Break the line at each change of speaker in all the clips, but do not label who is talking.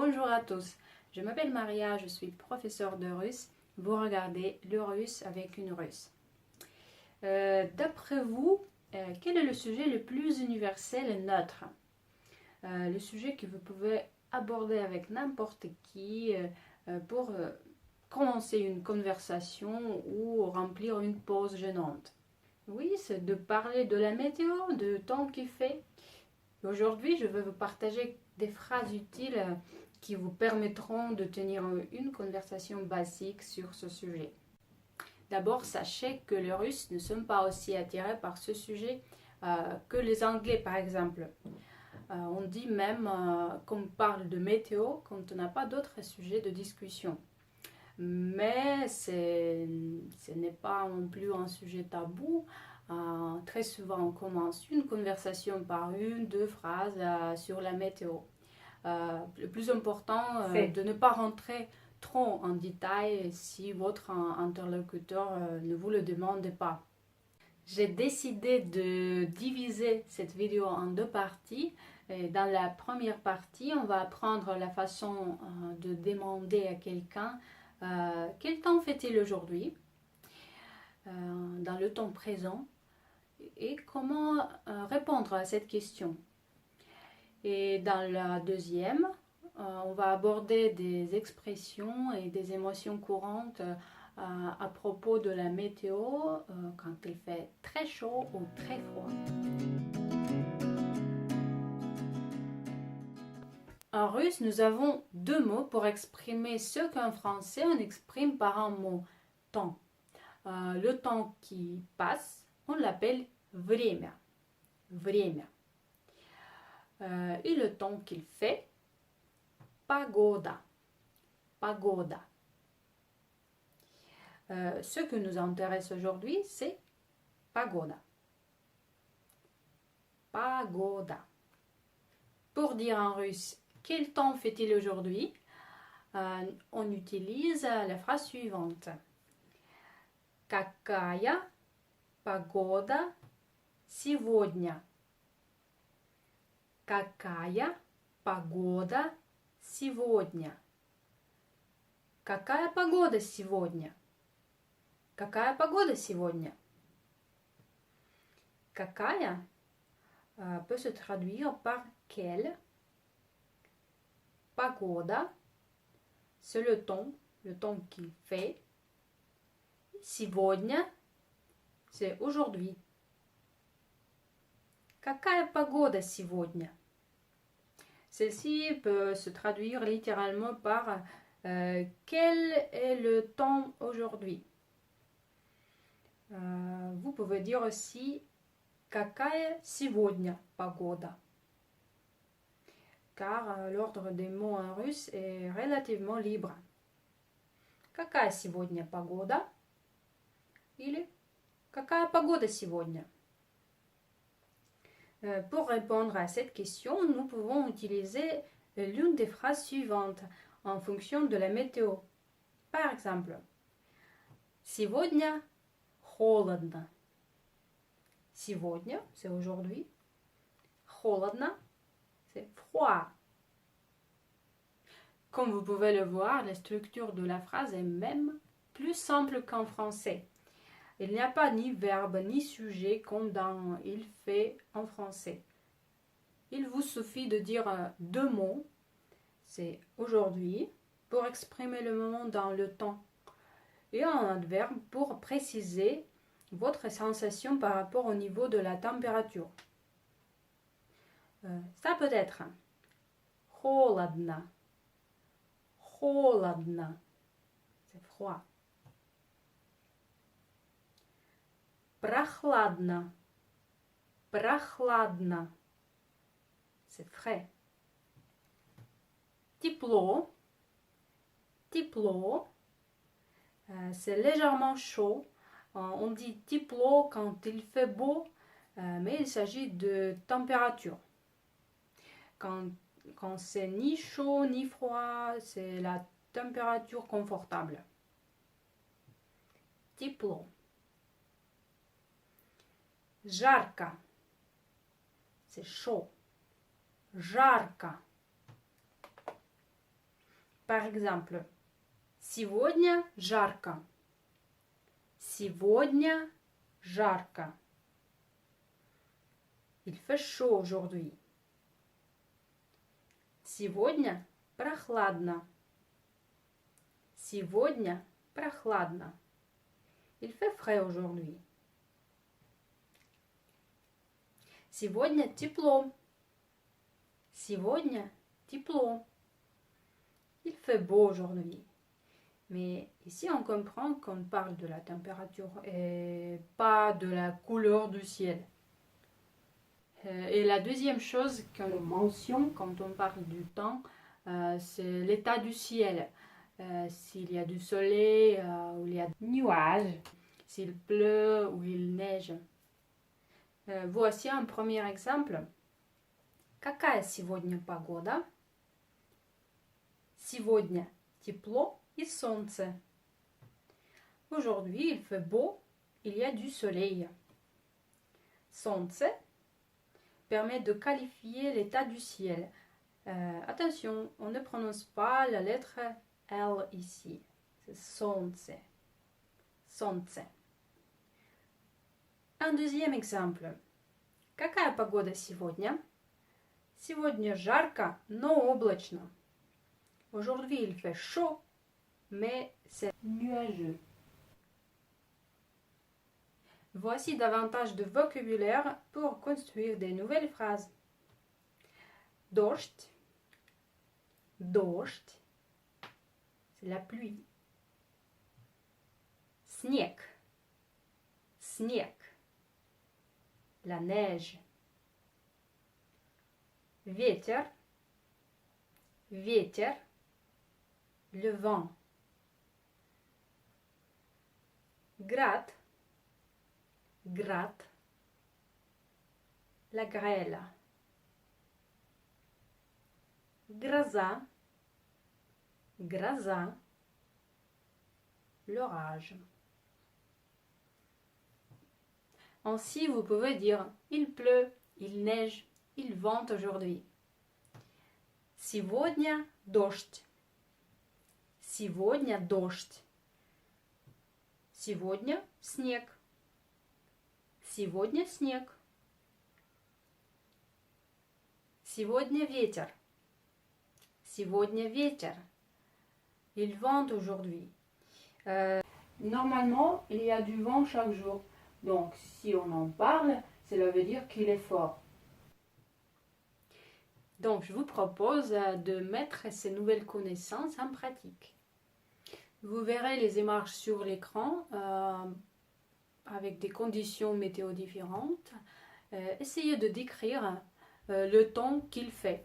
Bonjour à tous, je m'appelle Maria, je suis professeure de russe. Vous regardez le russe avec une russe. D'après vous, quel est le sujet le plus universel et neutre? Le sujet que vous pouvez aborder avec n'importe qui pour commencer une conversation ou remplir une pause gênante. Oui, c'est de parler de la météo, du temps qu'il fait. Aujourd'hui, je vais vous partager des phrases utiles qui vous permettront de tenir une conversation basique sur ce sujet. D'abord, sachez que les Russes ne sont pas aussi attirés par ce sujet que les Anglais, par exemple. On dit même qu'on parle de météo quand on n'a pas d'autres sujets de discussion. Mais ce n'est pas non plus un sujet tabou. Très souvent, on commence une conversation par une, deux phrases sur la météo. Le plus important, c'est de ne pas rentrer trop en détail si votre interlocuteur ne vous le demande pas. J'ai décidé de diviser cette vidéo en deux parties. Et dans la première partie, on va apprendre la façon de demander à quelqu'un quel temps fait-il aujourd'hui dans le temps présent et comment répondre à cette question. Et dans la deuxième, on va aborder des expressions et des émotions courantes à propos de la météo quand il fait très chaud ou très froid. En russe, nous avons deux mots pour exprimer ce qu'en français on exprime par un mot temps. Le temps qui passe, on l'appelle время. Время. Et le temps qu'il fait, погода. Погода. Ce que nous intéresse aujourd'hui, c'est погода. Погода. Pour dire en russe quel temps fait-il aujourd'hui, on utilise la phrase suivante. Какая погода сегодня? Какая погода сегодня? Какая погода сегодня? Какая погода сегодня? Какая peut se traduire par quelle. Погода, c'est le temps qu'il fait. Сегодня, c'est aujourd'hui. Какая погода сегодня? Celle-ci peut se traduire littéralement par quel est le temps aujourd'hui. Vous pouvez dire aussi какая сегодня погода. Car l'ordre des mots en russe est relativement libre. Какая сегодня погода? Или какая погода сегодня? Pour répondre à cette question, nous pouvons utiliser l'une des phrases suivantes en fonction de la météo. Par exemple, сегодня холодно. Сегодня, c'est aujourd'hui. Холодно, c'est froid. Comme vous pouvez le voir, la structure de la phrase est même plus simple qu'en français. Il n'y a pas ni verbe ni sujet comme dans il fait en français. Il vous suffit de dire deux mots, c'est aujourd'hui, pour exprimer le moment dans le temps, et un adverbe pour préciser votre sensation par rapport au niveau de la température. Ça peut être холодно. Холодно. C'est froid. Прохладно. Прохладно. C'est frais. Тепло. Тепло. C'est légèrement chaud. On dit тепло quand il fait beau, mais il s'agit de température. Quand c'est ni chaud ni froid, c'est la température confortable. Тепло. Жарко. C'est chaud. Жарко. Par exemple, сегодня жарко. Сегодня жарко. Il fait chaud aujourd'hui. Сегодня прохладно. Сегодня прохладно. Il fait frais aujourd'hui. Сегодня тепло. Сегодня тепло. Il fait beau aujourd'hui. Mais ici, on comprend qu'on parle de la température et pas de la couleur du ciel. Et la deuxième chose qu'on mentionne quand on parle du temps, c'est l'état du ciel. S'il y a du soleil ou il y a des nuages, s'il pleut ou il neige. Voici un premier exemple. Какая сегодня погода? Сегодня тепло и солнце. Aujourd'hui, il fait beau, il y a du soleil. Солнце permet de qualifier l'état du ciel. Attention, on ne prononce pas la lettre L ici. C'est солнце. Солнце. Un deuxième exemple. Какая погода сегодня? Сегодня жарко, но облачно. Aujourd'hui, il fait chaud, mais c'est nuageux. Voici davantage de vocabulaire pour construire des nouvelles phrases. Дождь. Дождь. C'est la pluie. Снег. Снег. La neige. Ветер. Ветер. Le vent. Град. Град. La grêle. Гроза. Гроза. L'orage. Ainsi, vous pouvez dire il pleut, il neige, il vente aujourd'hui. Сегодня дождь. Сегодня дождь. Сегодня снег. Сегодня снег. Сегодня ветер. Сегодня ветер. Il vente aujourd'hui. Normalement, il y a du vent chaque jour. Donc, si on en parle, cela veut dire qu'il est fort. Donc, je vous propose de mettre ces nouvelles connaissances en pratique. Vous verrez les images sur l'écran avec des conditions météo différentes. Essayez de décrire le temps qu'il fait.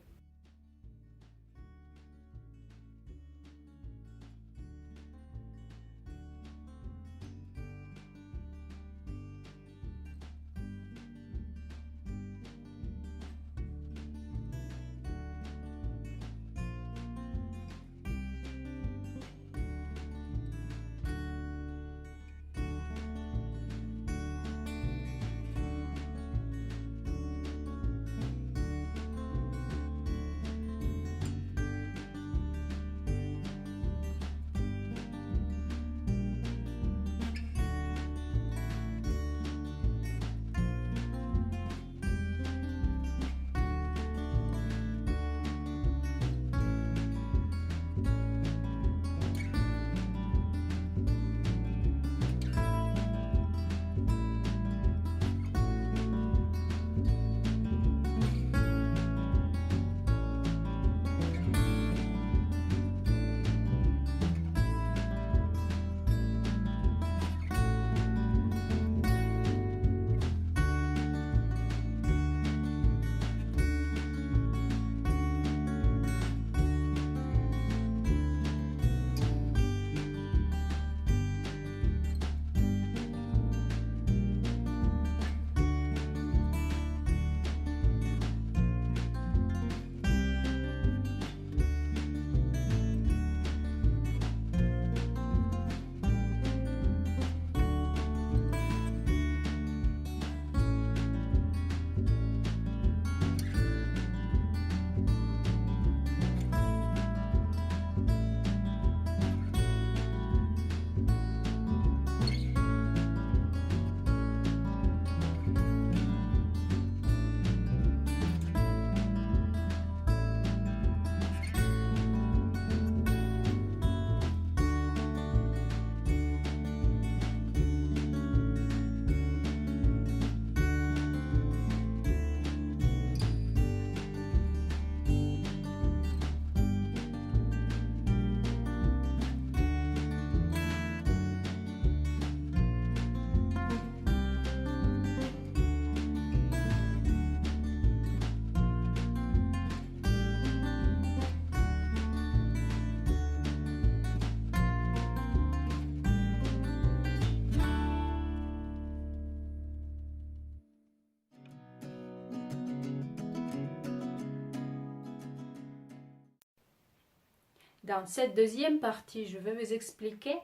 Dans cette deuxième partie, je vais vous expliquer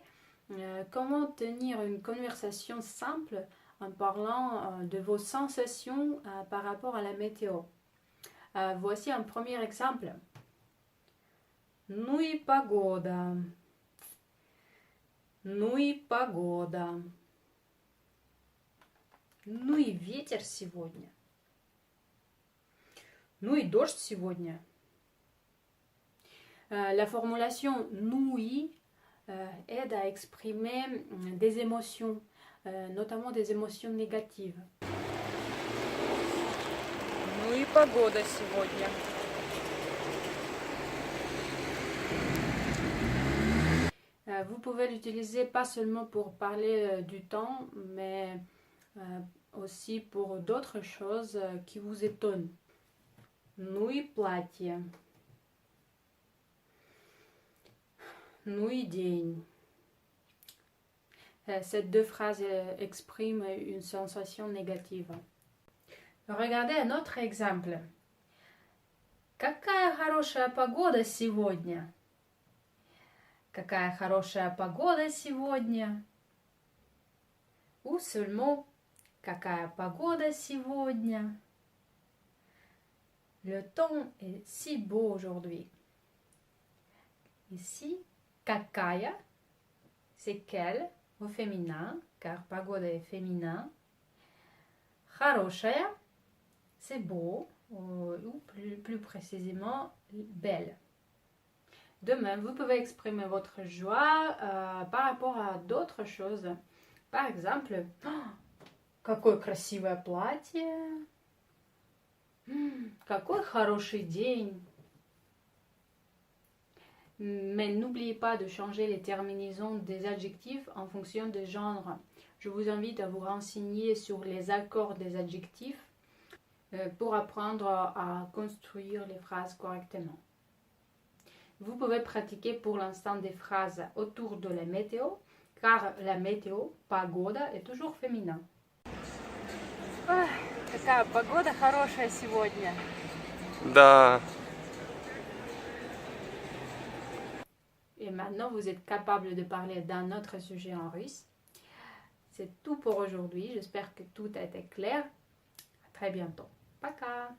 comment tenir une conversation simple en parlant de vos sensations par rapport à la météo. Voici un premier exemple. Ну и погода. Ну и погода. Ну и ветер сегодня. Ну и дождь сегодня. La formulation ну и aide à exprimer des émotions, notamment des émotions négatives.
Ну и погода сегодня.
Vous pouvez l'utiliser pas seulement pour parler du temps, mais aussi pour d'autres choses qui vous étonnent. Ну и платье. Ну и день. Ces deux phrases expriment une sensation négative. Regardez un autre exemple. Какая хорошая погода сегодня? Какая хорошая погода сегодня? Ou seulement какая погода сегодня? Le temps est si beau aujourd'hui. Ici, какая, c'est quelle au féminin, car погода est féminin. Хорошая, c'est beau, ou plus précisément, belle. De même, vous pouvez exprimer votre joie par rapport à d'autres choses. Par exemple, какое красивое платье, какой хороший день. Mais n'oubliez pas de changer les terminaisons des adjectifs en fonction du genre. Je vous invite à vous renseigner sur les accords des adjectifs pour apprendre à construire les phrases correctement. Vous pouvez pratiquer pour l'instant des phrases autour de la météo, car la météo, погода, est toujours féminin.
Какая погода хорошая сегодня.
Да.
Et maintenant, vous êtes capable de parler d'un autre sujet en russe. C'est tout pour aujourd'hui. J'espère que tout a été clair. À très bientôt. Пока!